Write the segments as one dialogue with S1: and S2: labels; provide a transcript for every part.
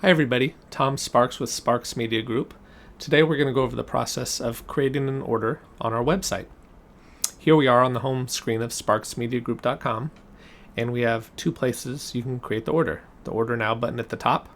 S1: Hi everybody, Tom Sparks with Sparks Media Group. Today we're going to go over the process of creating an order on our website. Here we are on the home screen of sparksmediagroup.com, and we have two places you can create the order. The Order Now button at the top,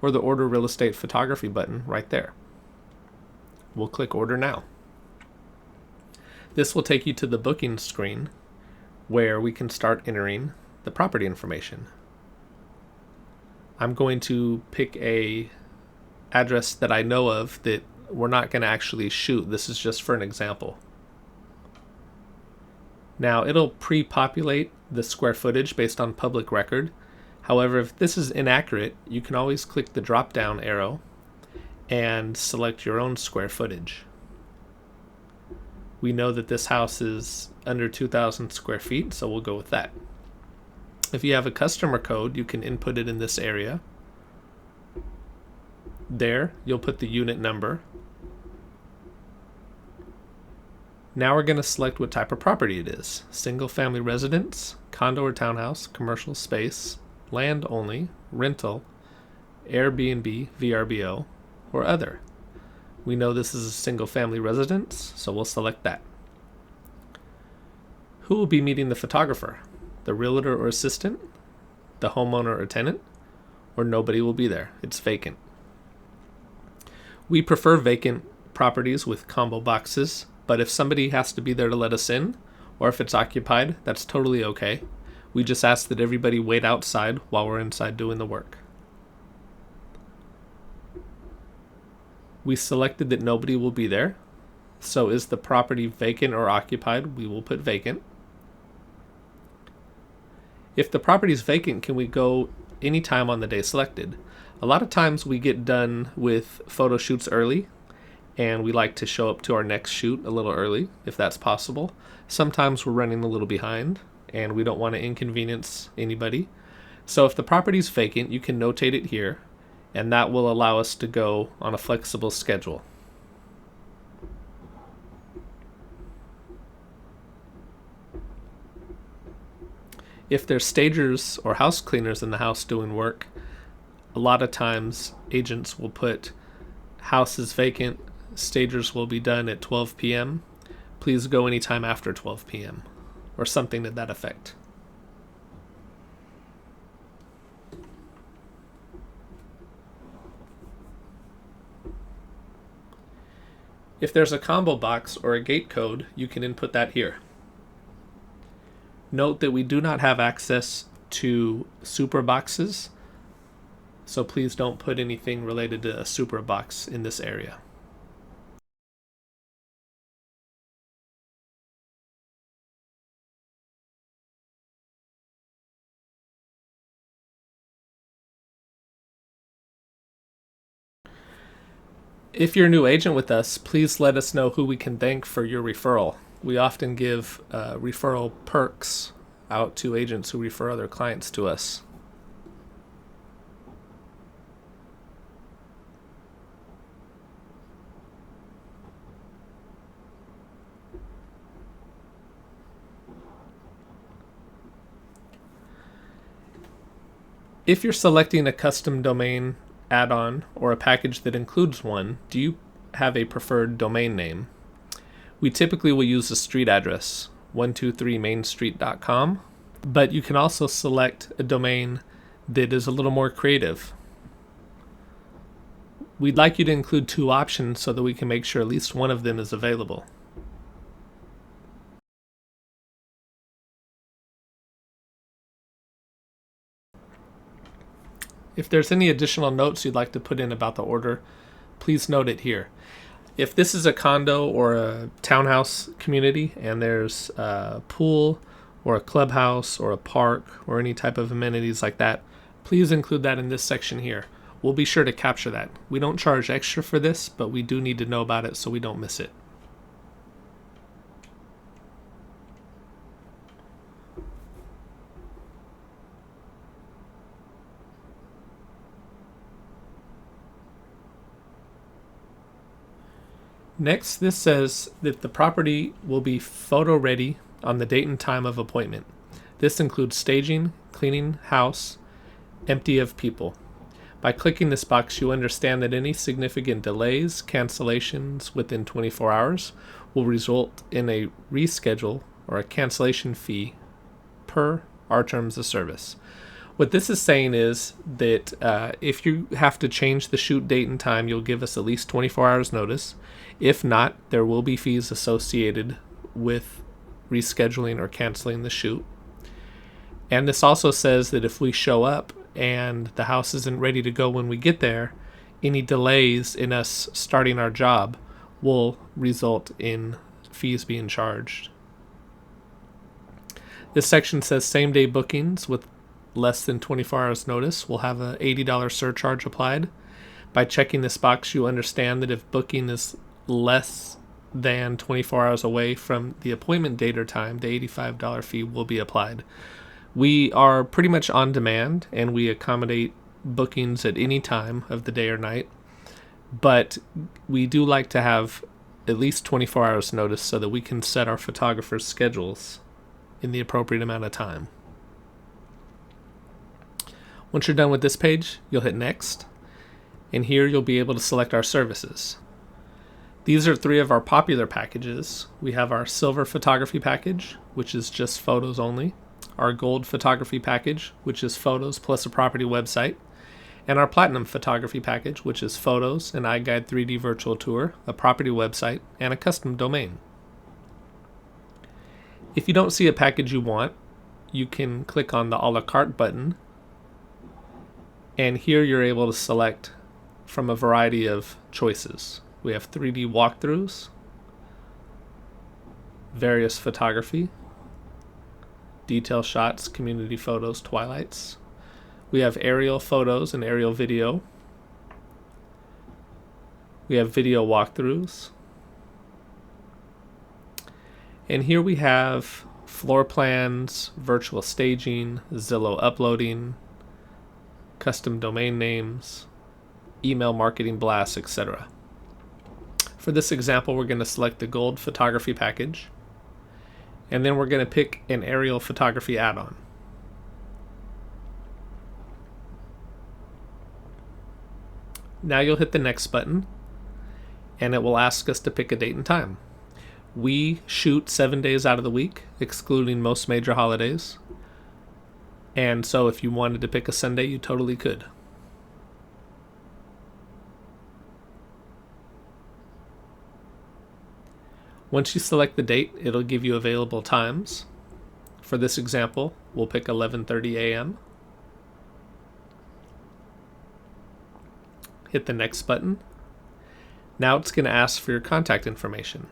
S1: or the Order Real Estate Photography button right there. We'll click Order Now. This will take you to the booking screen where we can start entering the property information. I'm going to pick a address that I know of that we're not going to actually shoot. This is just for an example. Now it'll pre-populate the square footage based on public record. However, if this is inaccurate, you can always click the drop down arrow and select your own square footage. We know that this house is under 2,000 square feet, so we'll go with that. If you have a customer code, you can input it in this area. There, you'll put the unit number. Now we're going to select what type of property it is. Single family residence, condo or townhouse, commercial space, land only, rental, Airbnb, VRBO, or other. We know this is a single family residence, so we'll select that. Who will be meeting the photographer? The realtor or assistant, the homeowner or tenant, or nobody will be there. It's vacant. We prefer vacant properties with combo boxes, but if somebody has to be there to let us in, or if it's occupied, that's totally okay. We just ask that everybody wait outside while we're inside doing the work. We selected that nobody will be there, so is the property vacant or occupied? We will put vacant. If the property is vacant, can we go anytime on the day selected? A lot of times we get done with photo shoots early, and we like to show up to our next shoot a little early, if that's possible. Sometimes we're running a little behind, and we don't want to inconvenience anybody. So if the property is vacant, you can notate it here, and that will allow us to go on a flexible schedule. If there's stagers or house cleaners in the house doing work, a lot of times agents will put house is vacant, stagers will be done at 12 p.m. Please go anytime after 12 p.m. or something to that effect. If there's a combo box or a gate code, you can input that here. Note that we do not have access to super boxes, so please don't put anything related to a super box in this area. If you're a new agent with us, please let us know who we can thank for your referral. We often give referral perks out to agents who refer other clients to us. If you're selecting a custom domain add-on or a package that includes one, do you have a preferred domain name? We typically will use the street address, 123mainstreet.com, but you can also select a domain that is a little more creative. We'd like you to include two options so that we can make sure at least one of them is available. If there's any additional notes you'd like to put in about the order, please note it here. If this is a condo or a townhouse community and there's a pool or a clubhouse or a park or any type of amenities like that, please include that in this section here. We'll be sure to capture that. We don't charge extra for this, but we do need to know about it so we don't miss it. Next, this says that the property will be photo ready on the date and time of appointment. This includes staging, cleaning house, empty of people. By clicking this box, you understand that any significant delays, cancellations within 24 hours will result in a reschedule or a cancellation fee per our terms of service. What this is saying is that if you have to change the shoot date and time, you'll give us at least 24 hours notice. If not, there will be fees associated with rescheduling or canceling the shoot. And this also says that if we show up and the house isn't ready to go when we get there, any delays in us starting our job will result in fees being charged. This section says same-day bookings with less than 24 hours notice will have an $80 surcharge applied. By checking this box, you understand that if booking is less than 24 hours away from the appointment date or time, the $85 fee will be applied. We are pretty much on demand, and we accommodate bookings at any time of the day or night, but we do like to have at least 24 hours notice so that we can set our photographers' schedules in the appropriate amount of time. Once you're done with this page, you'll hit next, and here you'll be able to select our services. These are 3 of our popular packages. We have our silver photography package, which is just photos only, our gold photography package, which is photos plus a property website, and our platinum photography package, which is photos, an iGuide 3D virtual tour, a property website, and a custom domain. If you don't see a package you want, you can click on the a la carte button, and here you're able to select from a variety of choices. We have 3D walkthroughs, various photography, detail shots, community photos, twilights. We have aerial photos and aerial video. We have video walkthroughs. And here we have floor plans, virtual staging, Zillow uploading, custom domain names, email marketing blasts, etc. For this example, we're going to select the gold photography package, and then we're going to pick an aerial photography add-on. Now you'll hit the next button, and it will ask us to pick a date and time. We shoot 7 days out of the week, excluding most major holidays. And so if you wanted to pick a Sunday, you totally could. Once you select the date, it'll give you available times. For this example, we'll pick 11:30 a.m. Hit the next button. Now it's going to ask for your contact information.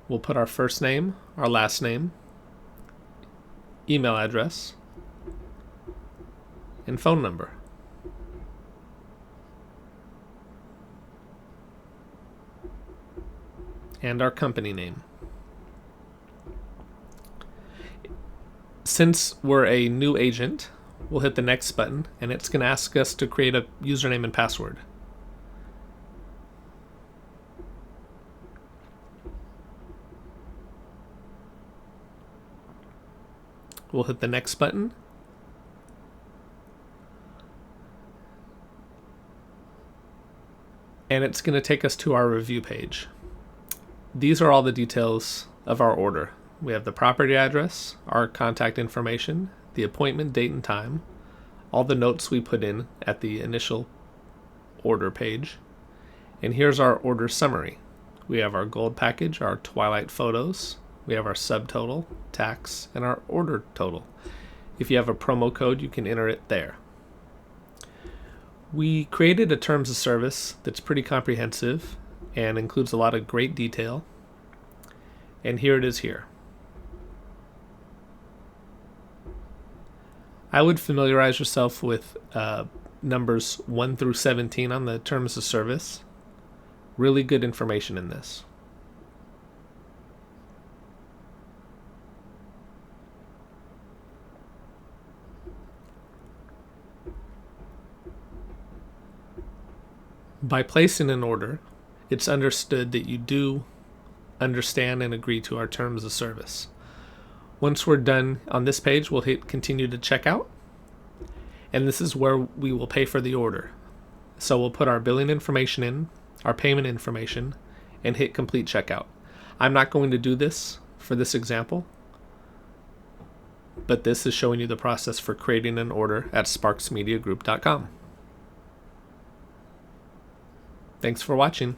S1: We'll put our first name, our last name, email address, and phone number. And our company name. Since we're a new agent, we'll hit the next button, and it's going to ask us to create a username and password. We'll hit the next button. And it's going to take us to our review page. These are all the details of our order. We have the property address, our contact information, the appointment date and time, all the notes we put in at the initial order page, and here's our order summary. We have our gold package, our twilight photos, we have our subtotal, tax, and our order total. If you have a promo code, you can enter it there. We created a terms of service that's pretty comprehensive and includes a lot of great detail, and here it is here. I would familiarize yourself with numbers 1 through 17 on the terms of service. Really good information in this. By placing an order, it's understood that you do understand and agree to our terms of service. Once we're done on this page, we'll hit continue to checkout. And this is where we will pay for the order. So we'll put our billing information in, our payment information, and hit complete checkout. I'm not going to do this for this example, but this is showing you the process for creating an order at sparksmediagroup.com. Thanks for watching.